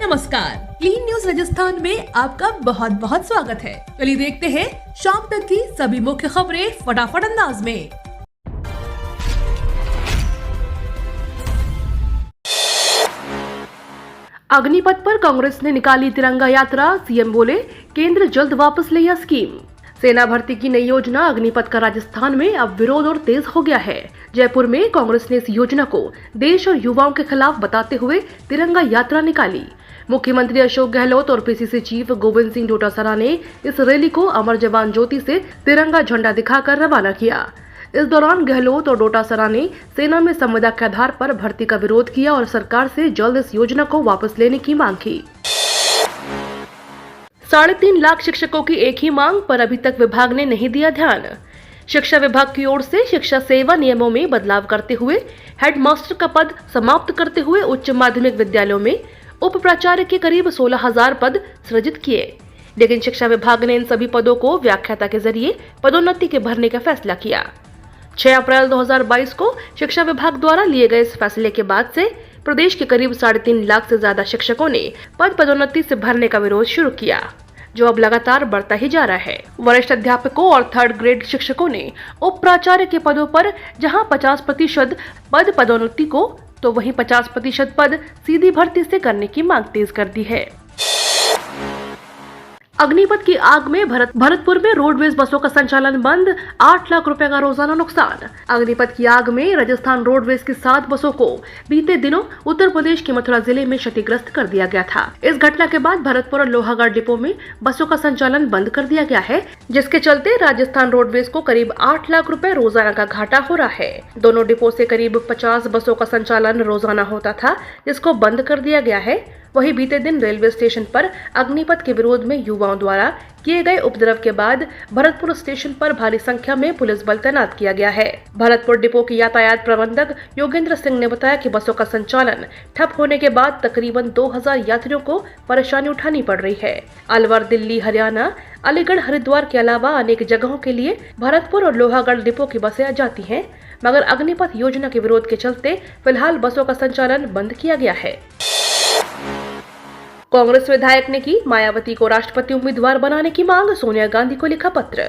नमस्कार, clean news Rajasthan में आपका बहुत बहुत स्वागत है। चलिए देखते हैं शाम तक की सभी मुख्य खबरें फटाफट अंदाज में। अग्निपथ पर कांग्रेस ने निकाली तिरंगा यात्रा, सीएम बोले केंद्र जल्द वापस ले यह स्कीम। सेना भर्ती की नई योजना अग्निपथ का राजस्थान में अब विरोध और तेज हो गया है। जयपुर में कांग्रेस ने इस योजना को देश और युवाओं के खिलाफ बताते हुए तिरंगा यात्रा निकाली। मुख्यमंत्री अशोक गहलोत और पीसीसी चीफ गोविंद सिंह डोटासरा ने इस रैली को अमर जवान ज्योति से तिरंगा झंडा दिखाकर रवाना किया। इस दौरान गहलोत और डोटासरा ने सेना में संविदा के आधार पर भर्ती का विरोध किया और सरकार से जल्द इस योजना को वापस लेने की मांग की। 3.5 लाख शिक्षकों की एक ही मांग पर अभी तक विभाग ने नहीं दिया ध्यान। शिक्षा विभाग की ओर से शिक्षा सेवा नियमों में बदलाव करते हुए हेडमास्टर का पद समाप्त करते हुए उच्च माध्यमिक विद्यालयों में उप प्राचार्य के करीब 16,000 पद सृजित किए, लेकिन शिक्षा विभाग ने इन सभी पदों को व्याख्याता के जरिए पदोन्नति के भरने का फैसला किया। 6 अप्रैल 2022 को शिक्षा विभाग द्वारा लिए गए इस फैसले के बाद से प्रदेश के करीब 3.5 लाख से ज्यादा शिक्षकों ने पदोन्नति से भरने का विरोध शुरू किया, जो अब लगातार बढ़ता ही जा रहा है। वरिष्ठ अध्यापकों और 3rd ग्रेड शिक्षकों ने उप प्राचार्य के पदों पर जहां 50% पद पदोन्नति को तो वहीं 50% पद सीधी भर्ती से करने की मांग तेज कर दी है। अग्निपथ की आग में भरतपुर में रोडवेज बसों का संचालन बंद, 8 लाख रुपए का रोजाना नुकसान। अग्निपथ की आग में राजस्थान रोडवेज की 7 बसों को बीते दिनों उत्तर प्रदेश के मथुरा जिले में क्षतिग्रस्त कर दिया गया था। इस घटना के बाद भरतपुर और लोहागढ़ डिपो में बसों का संचालन बंद कर दिया गया है, जिसके चलते राजस्थान रोडवेज को करीब 8 लाख रुपए रोजाना का घाटा हो रहा है। दोनों डिपो से करीब 50 बसों का संचालन रोजाना होता था, जिसको बंद कर दिया गया है। वहीं बीते दिन रेलवे स्टेशन पर अग्निपथ के विरोध में युवाओं द्वारा किए गए उपद्रव के बाद भरतपुर स्टेशन पर भारी संख्या में पुलिस बल तैनात किया गया है। भरतपुर डिपो की यातायात प्रबंधक योगेंद्र सिंह ने बताया कि बसों का संचालन ठप होने के बाद तकरीबन 2000 यात्रियों को परेशानी उठानी पड़ रही है। अलवर, दिल्ली, हरियाणा, अलीगढ़, हरिद्वार के अलावा अनेक जगहों के लिए भरतपुर और लोहागढ़ डिपो की बसें जाती हैं, मगर अग्निपथ योजना के विरोध के चलते फिलहाल बसों का संचालन बंद किया गया है। कांग्रेस विधायक ने की मायावती को राष्ट्रपति उम्मीदवार बनाने की मांग, सोनिया गांधी को लिखा पत्र।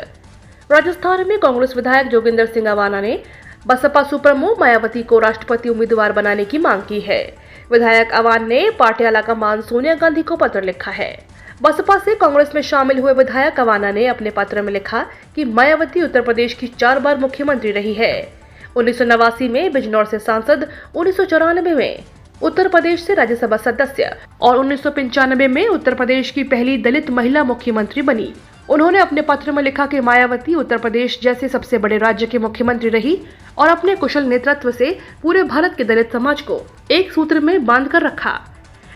राजस्थान में कांग्रेस विधायक जोगिंदर सिंह अवाना ने बसपा सुप्रीमो मायावती को राष्ट्रपति उम्मीदवार बनाने की मांग की है। विधायक अवान ने पाटियाला कमान सोनिया गांधी को पत्र लिखा है। बसपा से कांग्रेस में शामिल हुए विधायक अवाना ने अपने पत्र में लिखा कि मायावती उत्तर प्रदेश की 4 बार मुख्यमंत्री रही है। 1989 में बिजनौर से सांसद, 1994 में उत्तर प्रदेश से राज्यसभा सदस्य और 1995 में उत्तर प्रदेश की पहली दलित महिला मुख्यमंत्री बनी। उन्होंने अपने पत्र में लिखा कि मायावती उत्तर प्रदेश जैसे सबसे बड़े राज्य की मुख्यमंत्री रही और अपने कुशल नेतृत्व से पूरे भारत के दलित समाज को एक सूत्र में बांध कर रखा।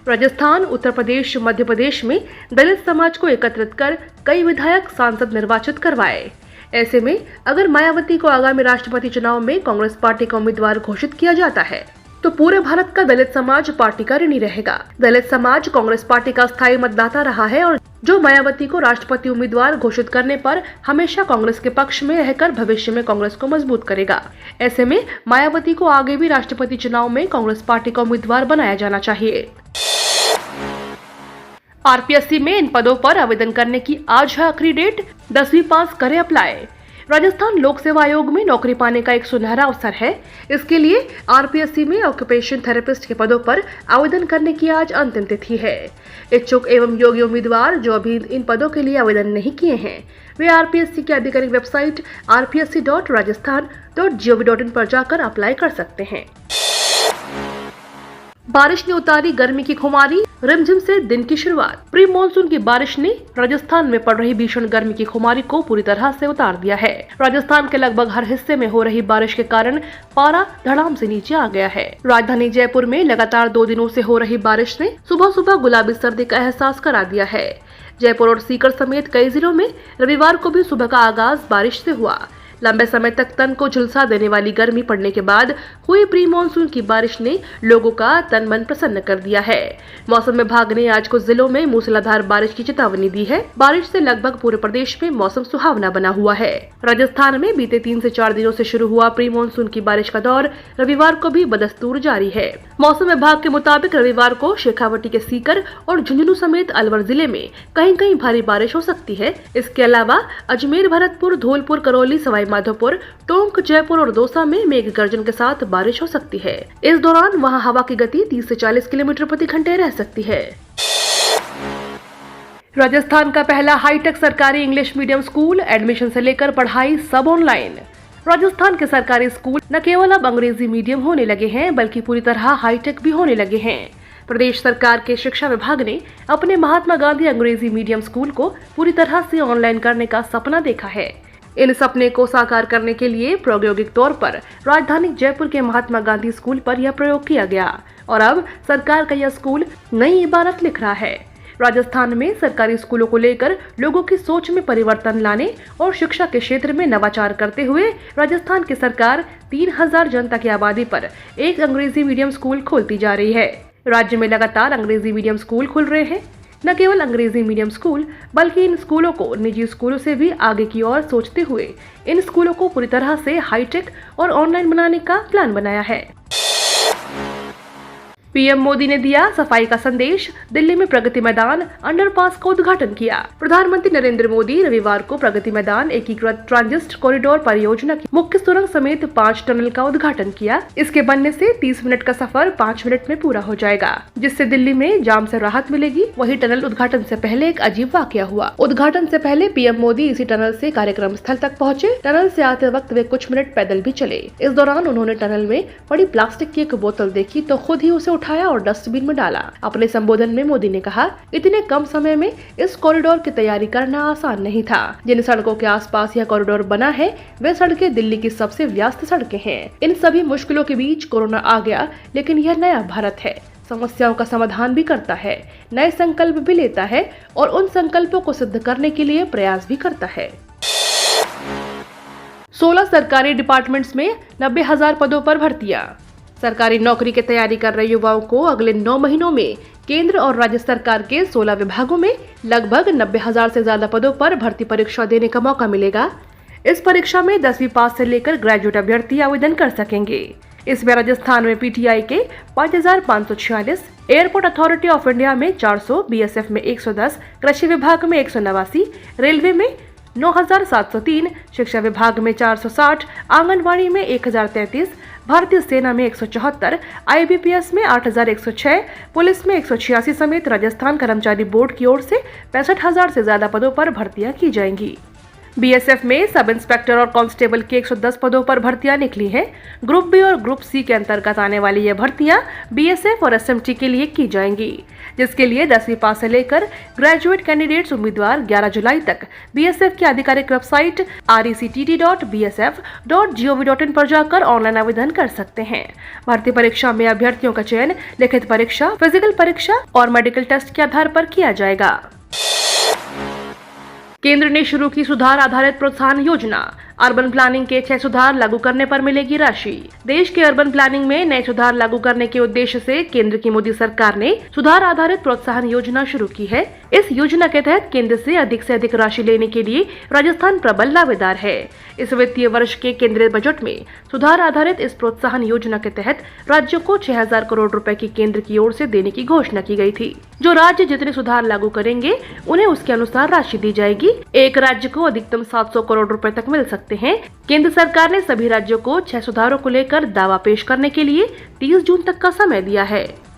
राजस्थान, उत्तर प्रदेश, मध्य प्रदेश में दलित समाज को एकत्रित कर कई विधायक, सांसद निर्वाचित करवाए। ऐसे में अगर मायावती को आगामी राष्ट्रपति चुनाव में कांग्रेस पार्टी का उम्मीदवार घोषित किया जाता है तो पूरे भारत का दलित समाज पार्टी का ऋणी रहेगा। दलित समाज कांग्रेस पार्टी का स्थायी मतदाता रहा है और जो मायावती को राष्ट्रपति उम्मीदवार घोषित करने पर हमेशा कांग्रेस के पक्ष में रहकर भविष्य में कांग्रेस को मजबूत करेगा। ऐसे में मायावती को आगे भी राष्ट्रपति चुनाव में कांग्रेस पार्टी का उम्मीदवार बनाया जाना चाहिए। आरपीएससी में इन पदों पर आवेदन करने की आज है आखिरी डेट, 10वीं पास करें अप्लाई। राजस्थान लोक सेवा आयोग में नौकरी पाने का एक सुनहरा अवसर है। इसके लिए आरपीएससी में ऑक्यूपेशन थेरेपिस्ट के पदों पर आवेदन करने की आज अंतिम तिथि है। इच्छुक एवं योग्य उम्मीदवार जो अभी इन पदों के लिए आवेदन नहीं किए हैं, वे आरपीएससी की आधिकारिक वेबसाइट rpsc.rajasthan.gov.in पर जाकर अप्लाई कर सकते हैं। बारिश ने उतारी गर्मी की खुमारी, रिमझिम से दिन की शुरुआत। प्री मानसून की बारिश ने राजस्थान में पड़ रही भीषण गर्मी की खुमारी को पूरी तरह से उतार दिया है। राजस्थान के लगभग हर हिस्से में हो रही बारिश के कारण पारा धड़ाम से नीचे आ गया है। राजधानी जयपुर में लगातार 2 दिनों से हो रही बारिश ने सुबह सुबह गुलाबी सर्दी का एहसास करा दिया है। जयपुर और सीकर समेत कई जिलों में रविवार को भी सुबह का आगाज बारिश से हुआ, लंबे समय तक तन को झुलसा देने वाली गर्मी पड़ने के बाद हुई प्री मानसून की बारिश ने लोगों का तन मन प्रसन्न कर दिया है। मौसम विभाग ने आज कुछ जिलों में मूसलाधार बारिश की चेतावनी दी है। बारिश से लगभग पूरे प्रदेश में मौसम सुहावना बना हुआ है। राजस्थान में बीते 3 से 4 दिनों से शुरू हुआ प्री मानसून की बारिश का दौर रविवार को भी बदस्तूर जारी है। मौसम विभाग के मुताबिक रविवार को शेखावटी के सीकर और झुंझुनू समेत अलवर जिले में कहीं कहीं भारी बारिश हो सकती है। इसके अलावा अजमेर, भरतपुर, धौलपुर, करौली, सवाई माधोपुर, टोंक, जयपुर और दौसा में मेघ गर्जन के साथ बारिश हो सकती है। इस दौरान वहां हवा की गति 30 से 40 किलोमीटर प्रति घंटे रह सकती है। राजस्थान का पहला हाईटेक सरकारी इंग्लिश मीडियम स्कूल, एडमिशन से लेकर पढ़ाई सब ऑनलाइन। राजस्थान के सरकारी स्कूल न केवल अब अंग्रेजी मीडियम होने लगे हैं बल्कि पूरी तरह हाईटेक भी होने लगे हैं। प्रदेश सरकार के शिक्षा विभाग ने अपने महात्मा गांधी अंग्रेजी मीडियम स्कूल को पूरी तरह से ऑनलाइन करने का सपना देखा है। इन सपने को साकार करने के लिए प्रायोगिक तौर पर राजधानी जयपुर के महात्मा गांधी स्कूल पर यह प्रयोग किया गया और अब सरकार का यह स्कूल नई इबारत लिख रहा है। राजस्थान में सरकारी स्कूलों को लेकर लोगों की सोच में परिवर्तन लाने और शिक्षा के क्षेत्र में नवाचार करते हुए राजस्थान की सरकार 3000 जनता की आबादी पर एक अंग्रेजी मीडियम स्कूल खोलती जा रही है। राज्य में लगातार अंग्रेजी मीडियम स्कूल खुल रहे हैं। न केवल अंग्रेजी मीडियम स्कूल बल्कि इन स्कूलों को निजी स्कूलों से भी आगे की ओर सोचते हुए इन स्कूलों को पूरी तरह से हाईटेक और ऑनलाइन बनाने का प्लान बनाया है। पीएम मोदी ने दिया सफाई का संदेश, दिल्ली में प्रगति मैदान अंडरपास का उद्घाटन किया। प्रधानमंत्री नरेंद्र मोदी रविवार को प्रगति मैदान एकीकृत ट्रांजिट कॉरिडोर परियोजना की मुख्य सुरंग समेत 5 टनल का उद्घाटन किया। इसके बनने से 30 मिनट का सफर 5 मिनट में पूरा हो जाएगा, जिससे दिल्ली में जाम से राहत मिलेगी। वही टनल उद्घाटन से पहले एक अजीब वाकया हुआ। उद्घाटन से पहले पीएम मोदी इसी टनल से कार्यक्रम स्थल तक पहुँचे। टनल से आते वक्त वे कुछ मिनट पैदल भी चले। इस दौरान उन्होंने टनल में पड़ी प्लास्टिक की एक बोतल देखी तो खुद ही उसे उठाया और डस्टबिन में डाला। अपने संबोधन में मोदी ने कहा, इतने कम समय में इस कॉरिडोर की तैयारी करना आसान नहीं था। जिन सड़कों के आसपास यह कॉरिडोर बना है वे सड़कें दिल्ली की सबसे व्यस्त सड़कें हैं। इन सभी मुश्किलों के बीच कोरोना आ गया, लेकिन यह नया भारत है। समस्याओं का समाधान भी करता है, नए संकल्प भी लेता है और उन संकल्पों को सिद्ध करने के लिए प्रयास भी करता है। 16 सरकारी डिपार्टमेंट्स में 90,000 पदों पर भर्तियां। सरकारी नौकरी की तैयारी कर रहे युवाओं को अगले 9 महीनों में केंद्र और राज्य सरकार के 16 विभागों में लगभग 90,000 से ज्यादा पदों पर भर्ती परीक्षा देने का मौका मिलेगा। इस परीक्षा में 10वीं पास से लेकर ग्रेजुएट अभ्यर्थी आवेदन कर सकेंगे। इसमें राजस्थान में पीटीआई के 5,546, एयरपोर्ट अथॉरिटी ऑफ इंडिया में 400, बीएसएफ में 110, कृषि विभाग में 189, रेलवे में 9,703, शिक्षा विभाग में 460, आंगनबाड़ी में 1,033, भारतीय सेना में 174, आईबीपीएस में 8,106, पुलिस में 186 समेत राजस्थान कर्मचारी बोर्ड की ओर से 65,000 से ज्यादा पदों पर भर्तियां की जाएंगी। बीएसएफ में सब इंस्पेक्टर और कांस्टेबल के 110 पदों पर भर्तियां निकली हैं। ग्रुप बी और ग्रुप सी के अंतर्गत आने वाली ये भर्तियां बीएसएफ और एसएमटी के लिए की जाएंगी, जिसके लिए 10वीं पास से लेकर ग्रेजुएट कैंडिडेट्स उम्मीदवार 11 जुलाई तक बीएसएफ की आधिकारिक वेबसाइट rectt.bsf.gov.in पर जाकर ऑनलाइन आवेदन कर सकते हैं। भर्ती परीक्षा में अभ्यर्थियों का चयन लिखित परीक्षा, फिजिकल परीक्षा और मेडिकल टेस्ट के आधार पर किया जाएगा। केंद्र ने शुरू की सुधार आधारित प्रोत्साहन योजना। अर्बन प्लानिंग के 6 सुधार लागू करने पर मिलेगी राशि। देश के अर्बन प्लानिंग में नए सुधार लागू करने के उद्देश्य से केंद्र की मोदी सरकार ने सुधार आधारित प्रोत्साहन योजना शुरू की है। इस योजना के तहत केंद्र से अधिक राशि लेने के लिए राजस्थान प्रबल दावेदार है। इस वित्तीय वर्ष के केंद्रीय बजट में सुधार आधारित इस प्रोत्साहन योजना के तहत राज्यों को 6,000 करोड़ रुपए की केंद्र की ओर से देने की घोषणा की गई थी। जो राज्य जितने सुधार लागू करेंगे उन्हें उसके अनुसार राशि दी जाएगी। एक राज्य को अधिकतम 700 करोड़ रुपए तक मिल सकते हैं। केंद्र सरकार ने सभी राज्यों को 6 सुधारों को लेकर दावा पेश करने के लिए 30 जून तक का समय दिया है।